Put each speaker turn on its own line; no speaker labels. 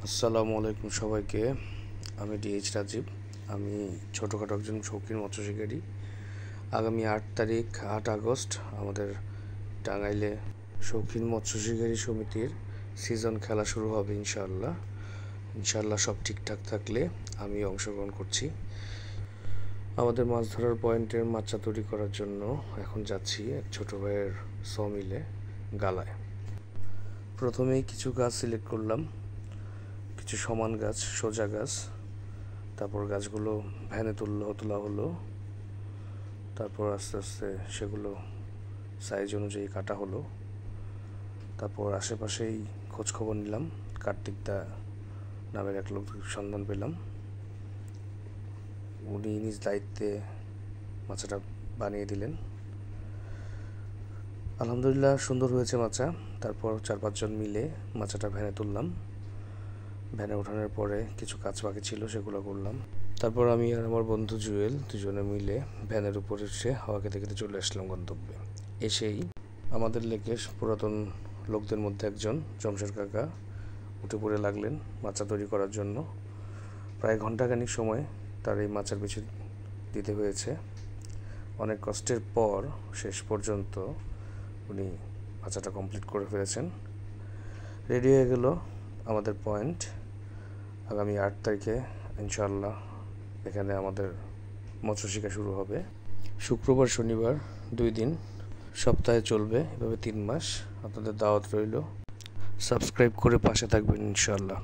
আসসালামু আলাইকুম সবাইকে। আমি ডিএইচ রাজীব। আমি ছোটোখাটো একজন শৌখিন মৎস্য শিকারী। আগামী 8 আগস্ট আমাদের টাঙ্গাইলে শৌখিন মৎস্য শিকারী সমিতির সিজন খেলা শুরু হবে ইনশাআল্লাহ সব ঠিকঠাক থাকলে আমি অংশগ্রহণ করছি। আমাদের মাছ ধরার পয়েন্টের মাচা তৈরি করার জন্য এখন যাচ্ছি এক ছোটো ভাইয়ের সমিলে গালায়। প্রথমেই কিছু গাছ সিলেক্ট করলাম, কিছু সমান গাছ, সোজা গাছ। তারপর গাছগুলো ভ্যানে তোলা হলো। তারপর আস্তে আস্তে সেগুলো সাইজ অনুযায়ী কাটা হলো। তারপর আশেপাশেই খোঁজখবর নিলাম। কার্তিক দা নামের এক লোক সন্ধান পেলাম। উনি নিজ দায়িত্বে মাচাটা বানিয়ে দিলেন। আলহামদুলিল্লাহ সুন্দর হয়েছে মাচা। তারপর 4-5 জন মিলে মাচাটা ভ্যানে তুললাম। ভ্যানে ওঠানোর পরে কিছু কাজ বাকি ছিল, সেগুলো করলাম। তারপর আমি আর আমার বন্ধু জুয়েল দুজনে মিলে ভ্যানের উপরে এসে হাওয়া খেতে খেতে চলে আসলাম গন্তব্যে। এসেই আমাদের লেকের পুরাতন লোকদের মধ্যে একজন জমশের কাকা উঠে পড়ে লাগলেন মাচা তৈরি করার জন্য। প্রায় ঘন্টাখানিক সময় তার এই মাচার পিছু দিতে হয়েছে। অনেক কষ্টের পর শেষ পর্যন্ত উনি মাচাটা কমপ্লিট করে ফেলেছেন। রেডি হয়ে গেল আমাদের পয়েন্ট। আগামী 8 তারিখে ইনশাআল্লাহ এখানে আমাদের মৎস্য শিকার শুরু হবে। শুক্রবার শনিবার 2 দিন, সপ্তাহে চলবে, এভাবে 3 মাস। আপনাদের দাওয়াত রইল। সাবস্ক্রাইব করে পাশে থাকবেন ইনশাআল্লাহ।